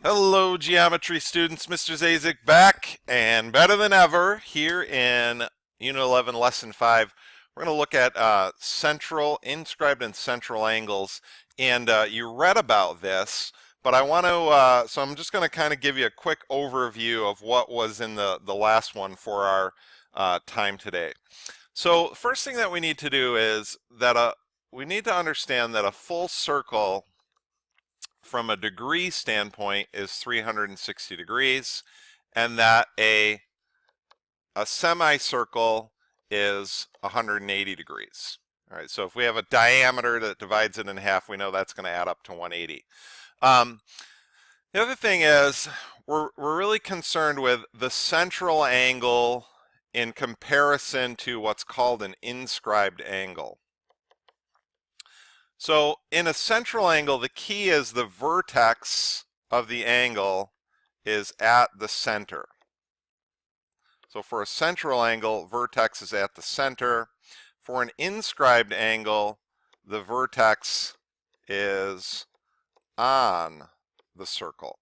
Hello, geometry students. Mr. Zacek back and better than ever here in Unit 11, Lesson 5. We're going to look at central, inscribed and central angles. And you read about this, but I want to, so I'm just going to kind of give you a quick overview of what was in the last one for our time today. So first thing that we need to do is that we need to understand that a full circle from a degree standpoint is 360 degrees, and that a semicircle is 180 degrees. All right, so if we have a diameter that divides it in half, we know that's going to add up to 180. The other thing is we're really concerned with the central angle in comparison to what's called an inscribed angle. So in a central angle, the key is the vertex of the angle is at the center. So for a central angle, vertex is at the center. For an inscribed angle, the vertex is on the circle.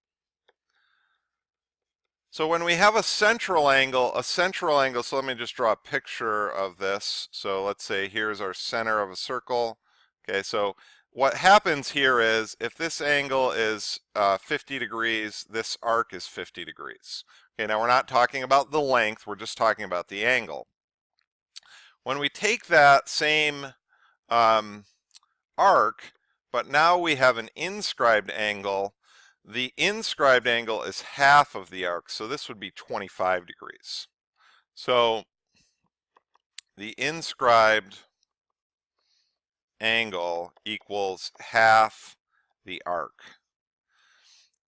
So when we have a central angle, so let me just draw a picture of this. So let's say here's our center of a circle. Okay, so what happens here is if this angle is 50 degrees, this arc is 50 degrees. Okay, now we're not talking about the length, we're just talking about the angle. When we take that same arc, but now we have an inscribed angle, the inscribed angle is half of the arc, so this would be 25 degrees. So the inscribed angle equals half the arc.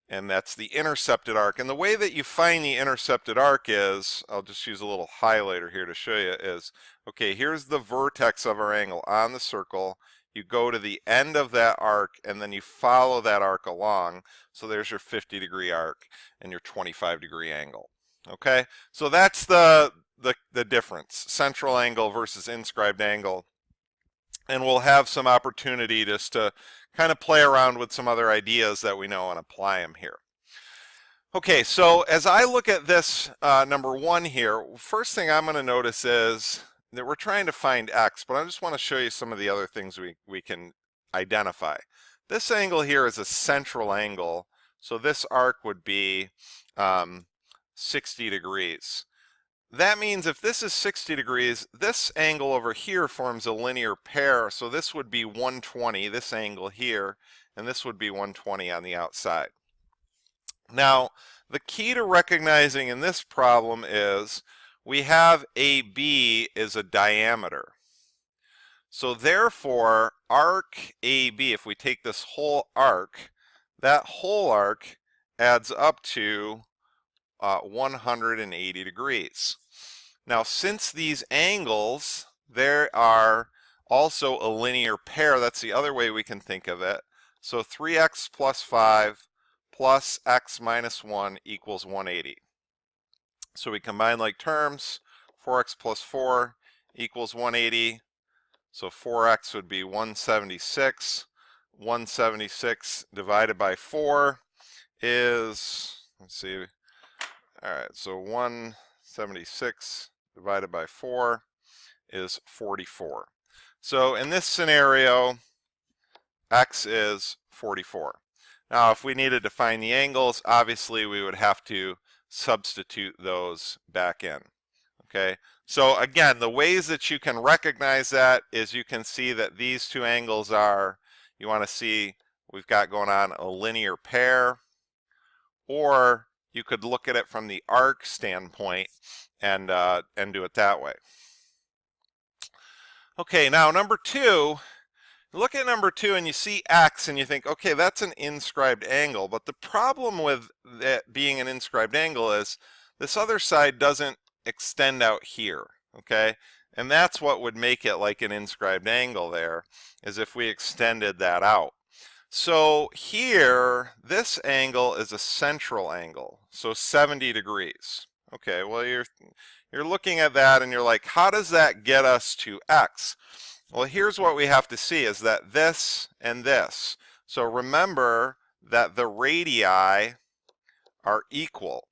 And that's the intercepted arc. And the way that you find the intercepted arc is, I'll just use a little highlighter here to show you, is, okay, here's the vertex of our angle on the circle. You go to the end of that arc and then you follow that arc along. So there's your 50-degree arc and your 25-degree angle. Okay, so that's the difference, central angle versus inscribed angle. And we'll have some opportunity just to kind of play around with some other ideas that we know and apply them here. Okay, so as I look at this number one here, first thing I'm going to notice is that we're trying to find x, but I just want to show you some of the other things we can identify. This angle here is a central angle, so this arc would be 60 degrees. That means if this is 60 degrees, this angle over here forms a linear pair, so this would be 120, this angle here, and this would be 120 on the outside. Now, the key to recognizing in this problem is we have AB is a diameter. So therefore, arc AB, if we take this whole arc, that whole arc adds up to 180 degrees. Now, since these angles, there are also a linear pair, that's the other way we can think of it. So 3x plus 5 plus x minus 1 equals 180. So we combine like terms, 4x plus 4 equals 180. So 4x would be 176. 176 divided by 4 is, let's see, all right, so 176 divided by 4 is 44. So in this scenario, x is 44. Now, if we needed to find the angles, obviously we would have to substitute those back in. Okay, so again, the ways that you can recognize that is you can see that these two angles are, you want to see we've got going on a linear pair, or you could look at it from the arc standpoint and do it that way. Okay, now number two, look at number two and you see x and you think, okay, that's an inscribed angle. But the problem with it being an inscribed angle is this other side doesn't extend out here, okay? And that's what would make it like an inscribed angle there, is if we extended that out. So here, this angle is a central angle, so 70 degrees. Okay, well you're looking at that and you're like, how does that get us to x? Well, here's what we have to see is that this and this. So remember that the radii are equal.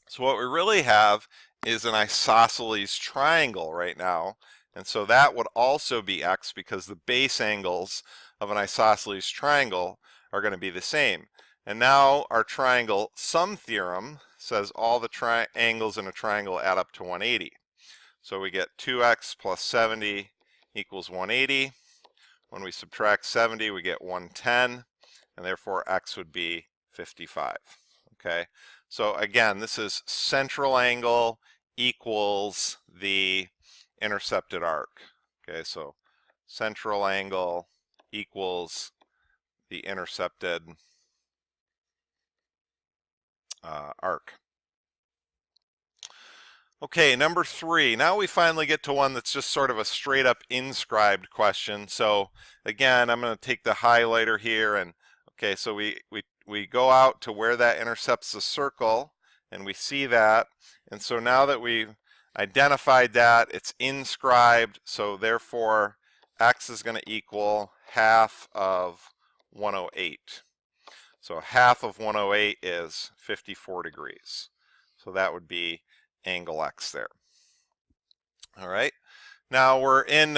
So what we really have is an isosceles triangle right now, and so that would also be x because the base angles of an isosceles triangle are going to be the same. And now our triangle sum theorem says all the angles in a triangle add up to 180. So we get 2x plus 70 equals 180. When we subtract 70, we get 110, and therefore x would be 55. Okay, so again, this is central angle equals the intercepted arc. Okay, so central angle equals the intercepted arc. Okay, number 3. Now we finally get to one that's just sort of a straight up inscribed question. So again, I'm going to take the highlighter here, and okay, so we go out to where that intercepts the circle, and we see that. And so now that we've identified that, it's inscribed, so therefore x is going to equal half of 108. So half of 108 is 54 degrees. So that would be angle x there. All right. Now we're in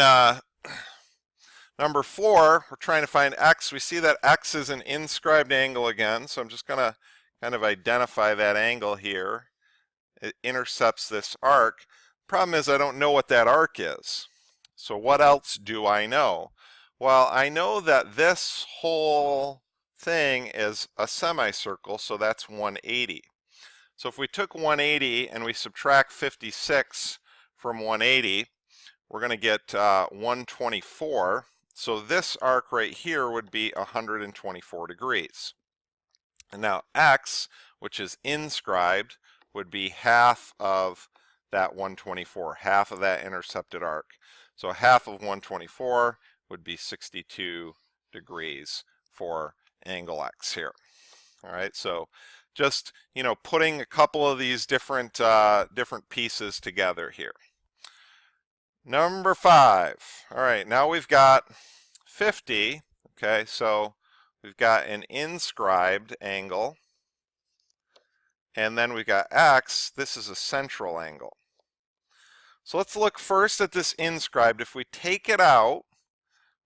number 4. We're trying to find x. We see that x is an inscribed angle again. So I'm just going to kind of identify that angle here. It intercepts this arc. Problem is I don't know what that arc is. So what else do I know? Well, I know that this whole thing is a semicircle, so that's 180. So if we took 180 and we subtract 56 from 180, we're going to get 124. So this arc right here would be 124 degrees. And now x, which is inscribed, would be half of that 124, half of that intercepted arc. So half of 124 would be 62 degrees for angle x here. All right, so just, putting a couple of these different pieces together here. Number 5. All right, now we've got 50. Okay, so we've got an inscribed angle, and then we've got x. This is a central angle. So let's look first at this inscribed. If we take it out,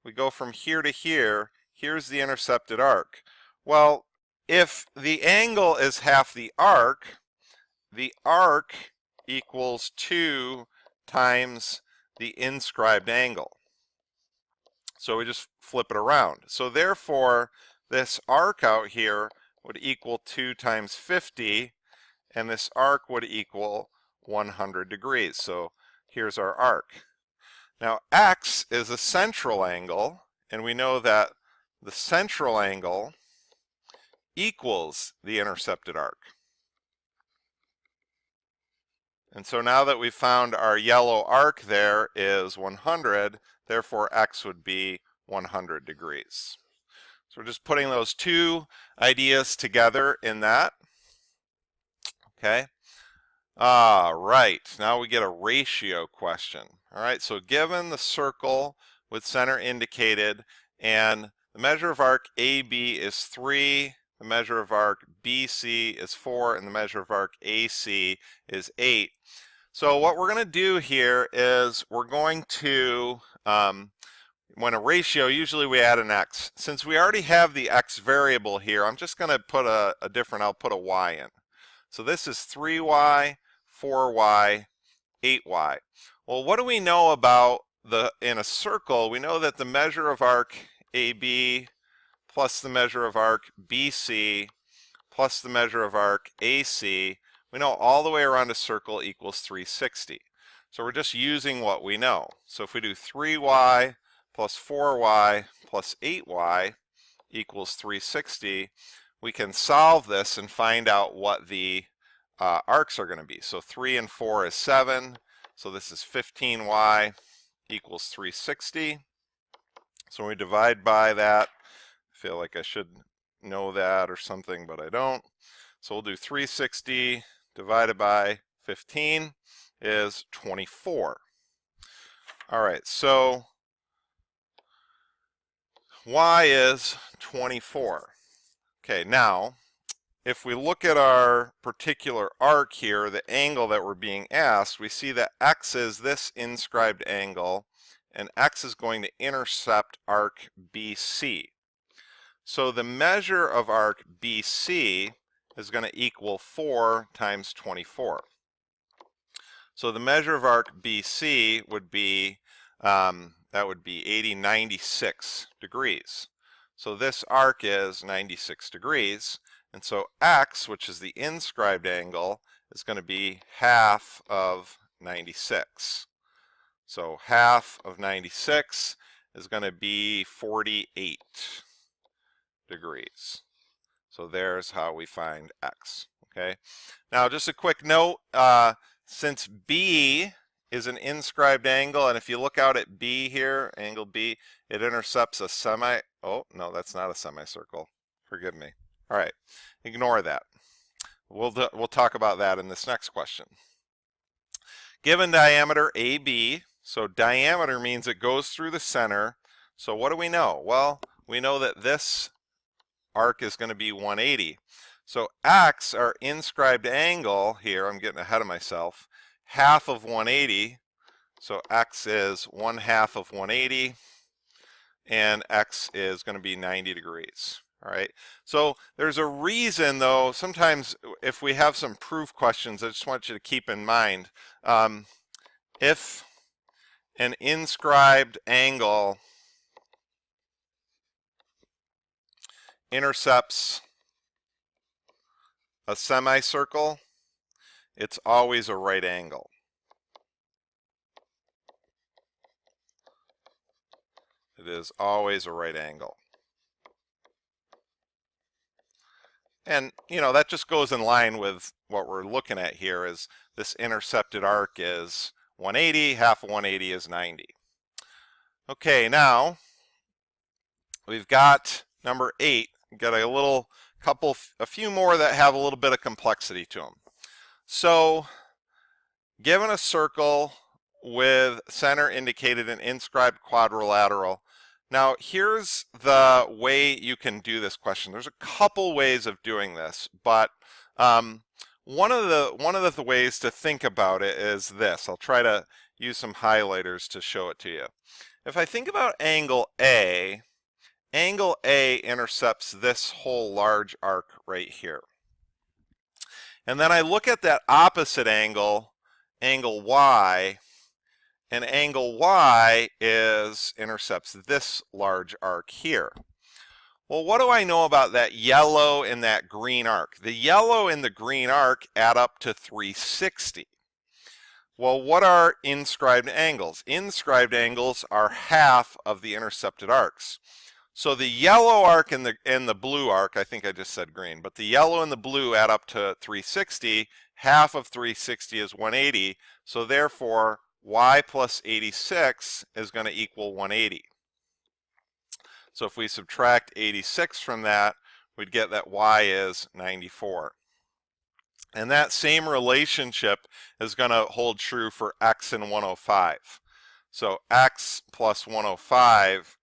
we go from here to here. Here's the intercepted arc. Well, if the angle is half the arc equals 2 times the inscribed angle. So we just flip it around. So therefore, this arc out here would equal 2 times 50, and this arc would equal 100 degrees. So here's our arc. Now x is a central angle, and we know that the central angle equals the intercepted arc. And so now that we've found our yellow arc there is 100, therefore x would be 100 degrees. So we're just putting those two ideas together in that. Okay. Right, now we get a ratio question. All right, so given the circle with center indicated and the measure of arc AB is 3, the measure of arc BC is 4, and the measure of arc AC is 8. So what we're going to do here is we're going to, when a ratio, usually we add an x. Since we already have the x variable here, I'm just going to put I'll put a y in. So this is 3y, 4y, 8y. Well, what do we know about in a circle? We know that the measure of arc AB plus the measure of arc BC plus the measure of arc AC, we know all the way around a circle equals 360. So we're just using what we know. So if we do 3y plus 4y plus 8y equals 360, we can solve this and find out what the arcs are going to be. So 3 and 4 is 7. So this is 15y equals 360. So when we divide by that, I feel like I should know that or something, but I don't. So we'll do 360 divided by 15 is 24. All right, so y is 24. Okay, now if we look at our particular arc here, the angle that we're being asked, we see that x is this inscribed angle, and x is going to intercept arc BC. So the measure of arc BC is going to equal 4 times 24. So the measure of arc BC would be, that would be 96 degrees. So this arc is 96 degrees. And so x, which is the inscribed angle, is going to be half of 96. So half of 96 is going to be 48 degrees. So there's how we find x. Okay. Now just a quick note, since B is an inscribed angle, and if you look out at B here, angle B, it intercepts a semi, oh no, that's not a semicircle. Forgive me. All right, ignore that. We'll talk about that in this next question. Given diameter AB, so diameter means it goes through the center. So what do we know? Well, we know that this arc is going to be 180. So x, our inscribed angle here, I'm getting ahead of myself, half of 180. So x is 1/2 of 180, and x is going to be 90 degrees. All right, so there's a reason though, sometimes if we have some proof questions, I just want you to keep in mind, if an inscribed angle intercepts a semicircle, it's always a right angle. It is always a right angle. And, you know, that just goes in line with what we're looking at here is this intercepted arc is 180, half of 180 is 90. Okay, now we've got number 8. We've got a few more that have a little bit of complexity to them. So, given a circle with center indicated in inscribed quadrilateral, now here's the way you can do this question. There's a couple ways of doing this, but one of the ways to think about it is this. I'll try to use some highlighters to show it to you. If I think about angle A intercepts this whole large arc right here. And then I look at that opposite angle, angle Y, and angle Y intercepts this large arc here. Well, what do I know about that yellow and that green arc? The yellow and the green arc add up to 360. Well, what are inscribed angles? Inscribed angles are half of the intercepted arcs. So the yellow arc and the blue arc, I think I just said green, but the yellow and the blue add up to 360. Half of 360 is 180. So therefore, y plus 86 is going to equal 180. So if we subtract 86 from that, we'd get that y is 94. And that same relationship is going to hold true for x and 105. So x plus 105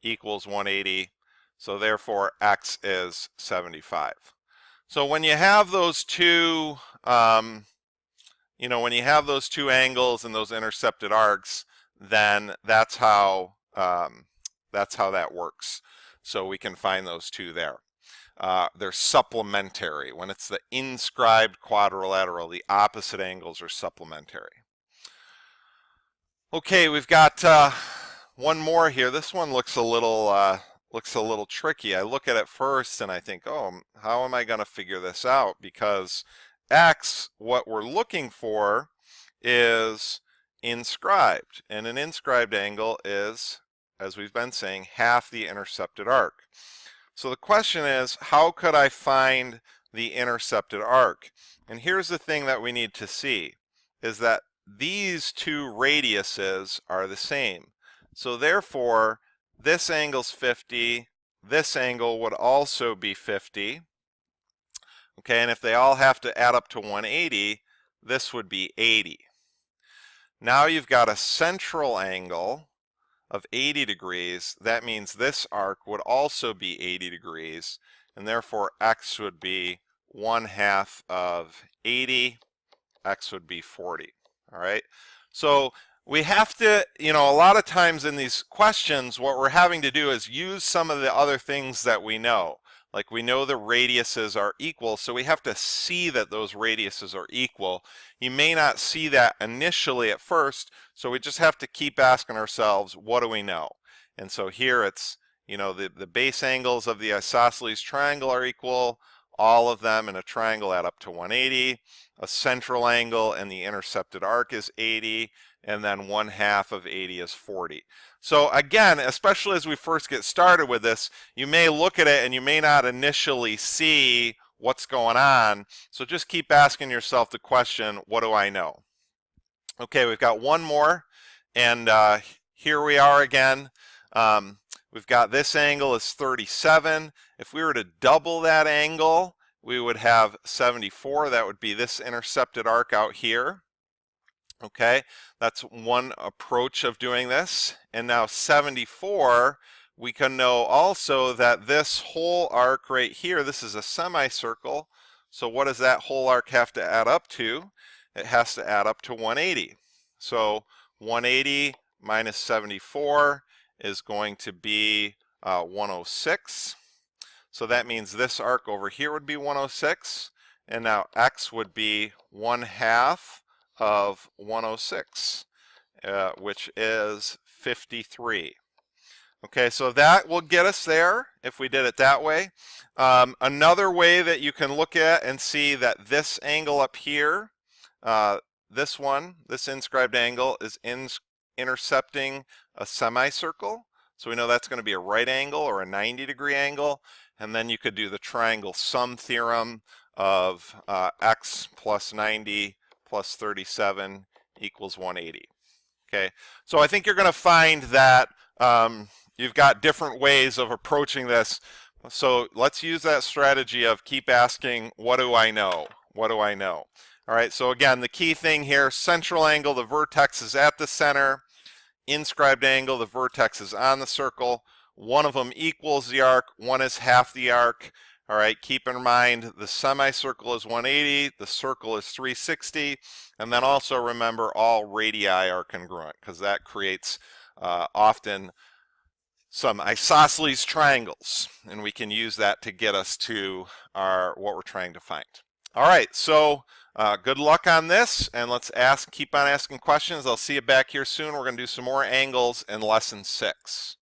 equals 180. So therefore, x is 75. So when you have those two, when you have those two angles and those intercepted arcs, then that's how that works. So we can find those two there. They're supplementary. When it's the inscribed quadrilateral, the opposite angles are supplementary. Okay, we've got one more here. This one looks a little tricky. I look at it first and I think, oh, how am I going to figure this out? Because x, what we're looking for is inscribed, and an inscribed angle is, as we've been saying, half the intercepted arc. So the question is, how could I find the intercepted arc? And here's the thing that we need to see, is that these two radiuses are the same. So therefore, this angle's 50, this angle would also be 50. Okay, and if they all have to add up to 180, this would be 80. Now you've got a central angle of 80 degrees. That means this arc would also be 80 degrees, and therefore x would be 1/2 of 80, x would be 40. All right, so we have to, a lot of times in these questions, what we're having to do is use some of the other things that we know. Like we know the radiuses are equal, so we have to see that those radiuses are equal. You may not see that initially at first, so we just have to keep asking ourselves, what do we know? And so here it's, the base angles of the isosceles triangle are equal. All of them in a triangle add up to 180. A central angle and the intercepted arc is 80, and then 1/2 of 80 is 40. So again, especially as we first get started with this, you may look at it and you may not initially see what's going on. So just keep asking yourself the question, what do I know? Okay, we've got one more, and here we are again. We've got this angle is 37. If we were to double that angle, we would have 74. That would be this intercepted arc out here. Okay, that's one approach of doing this. And now 74, we can know also that this whole arc right here, this is a semicircle. So what does that whole arc have to add up to? It has to add up to 180. So 180 minus 74 is going to be 106. So that means this arc over here would be 106. And now x would be 1/2 of 106, which is 53. Okay, so that will get us there if we did it that way. Another way that you can look at and see that this angle up here, this inscribed angle is intercepting a semicircle. So we know that's going to be a right angle or a 90-degree angle. And then you could do the triangle sum theorem of x plus 90 plus 37 equals 180. Okay, so I think you're going to find that you've got different ways of approaching this. So let's use that strategy of keep asking, what do I know? What do I know? All right, so again, the key thing here, central angle, the vertex is at the center. Inscribed angle, the vertex is on the circle. One of them equals the arc, one is half the arc. All right, keep in mind the semicircle is 180, the circle is 360, and then also remember all radii are congruent, because that creates often some isosceles triangles, and we can use that to get us to what we're trying to find. All right, so good luck on this, and let's keep on asking questions. I'll see you back here soon. We're going to do some more angles in lesson 6.